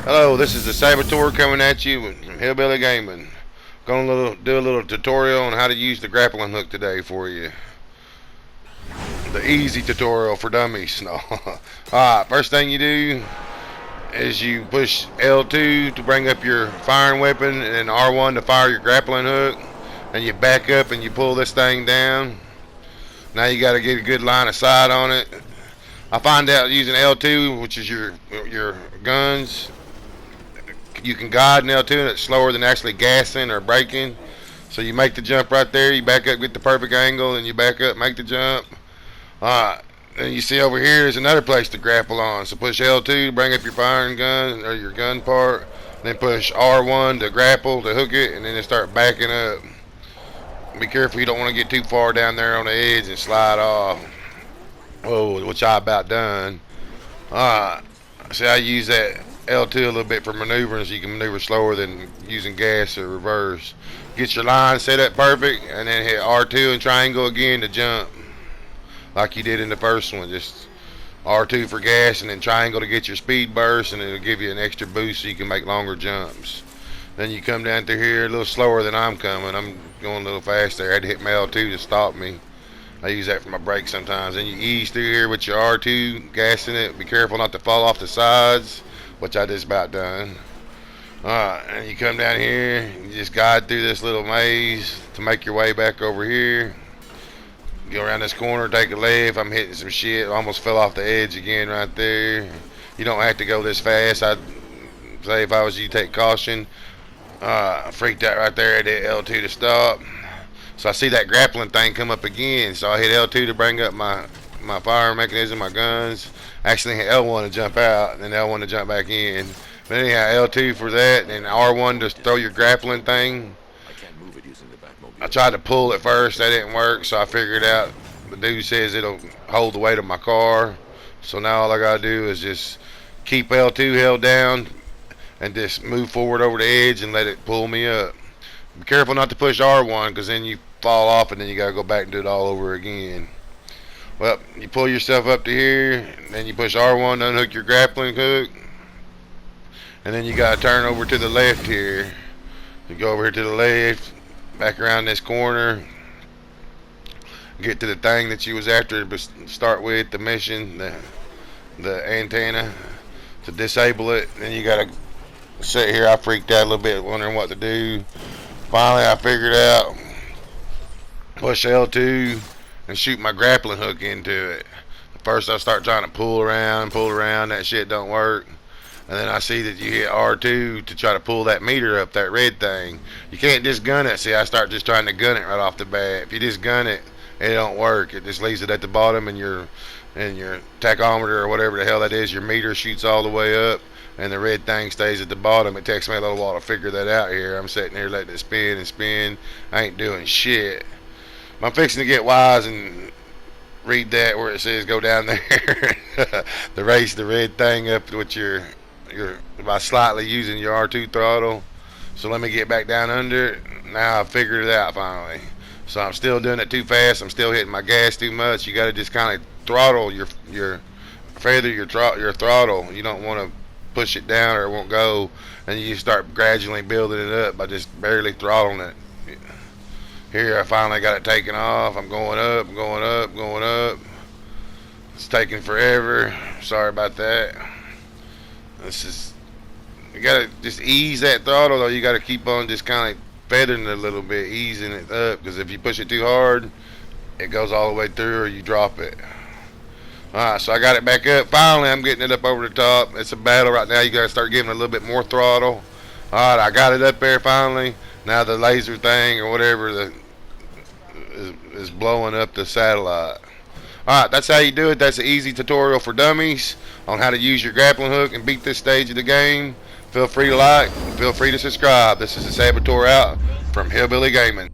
Hello, this is the Saboteur coming at you from Hillbilly Gaming. Gonna do a little tutorial on how to use the grappling hook today for you. The easy tutorial for dummies. No. Alright, first thing you do is you push L2 to bring up your firing weapon and R1 to fire your grappling hook. And you back up and you pull this thing down. Now you gotta get a good line of sight on it. I find out using L2, which is your guns, you can guide in L2 and it's slower than actually gassing or braking. So you make the jump right there, you back up, get the perfect angle, and you back up, make the jump. Alright, and you see over here is another place to grapple on. So push L2 to bring up your firing gun, or your gun part. Then push R1 to grapple, to hook it, and then start backing up. Be careful you don't want to get too far down there on the edge and slide off. Oh, which I about done. Alright, see I use that L2 a little bit for maneuvering, so you can maneuver slower than using gas or reverse. Get your line set up perfect, and then hit R2 and triangle again to jump, like you did in the first one. Just R2 for gas, and then triangle to get your speed burst, and it'll give you an extra boost so you can make longer jumps. Then you come down through here a little slower than I'm coming. I'm going a little faster. I had to hit my L2 to stop me. I use that for my brakes sometimes. Then you ease through here with your R2, gassing it. Be careful not to fall off the sides, which I just about done. Alright, and you come down here, you just guide through this little maze to make your way back over here. Go around this corner, take a left. I'm hitting some shit. Almost fell off the edge again right there. You don't have to go this fast. I'd say if I was you, take caution. Freaked out right there. I hit L2 to stop. So I see that grappling thing come up again. So I hit L2 to bring up my fire mechanism, my guns. Actually hit L1 to jump out, and then L1 to jump back in. But anyhow, L2 for that, and R1 to throw your grappling thing. I tried to pull it first, that didn't work, so I figured out the dude says it'll hold the weight of my car. So now all I gotta do is just keep L2 held down and just move forward over the edge and let it pull me up. Be careful not to push R1, because then you fall off and then you gotta go back and do it all over again. Well, you pull yourself up to here, and then you push R1 to unhook your grappling hook, and then you gotta turn over to the left here. You go over here to the left, back around this corner, get to the thing that you was after to start with, the mission, the antenna, to disable it. Then you gotta sit here. I freaked out a little bit, wondering what to do. Finally, I figured out, push L2 and shoot my grappling hook into it. First, I start trying to pull around, that shit don't work. And then I see that you hit R2 to try to pull that meter up, that red thing. You can't just gun it. See, I start just trying to gun it right off the bat. If you just gun it, it don't work. It just leaves it at the bottom, and your tachometer or whatever the hell that is, your meter shoots all the way up, and the red thing stays at the bottom. It takes me a little while to figure that out here. I'm sitting here letting it spin and spin. I ain't doing shit. I'm fixing to get wise and read that where it says go down there to raise the red thing up with your by slightly using your R2 throttle. So let me get back down under it. Now I figured it out finally. So I'm still doing it too fast. I'm still hitting my gas too much. You got to just kind of throttle your feather your throttle. You don't want to push it down or it won't go. And you start gradually building it up by just barely throttling it. Here I finally got it taken off. I'm going up, going up, going up. It's taking forever. Sorry about that. You gotta just ease that throttle, though. You gotta keep on just kind of feathering it a little bit, easing it up, because if you push it too hard, it goes all the way through or you drop it. Alright, so I got it back up. Finally, I'm getting it up over the top. It's a battle right now. You gotta start giving it a little bit more throttle. Alright, I got it up there finally. Now the laser thing or whatever is blowing up the satellite. Alright, that's how you do it. That's an easy tutorial for dummies on how to use your grappling hook and beat this stage of the game. Feel free to like, feel free to subscribe. This is the Saboteur out from Hillbilly Gaming.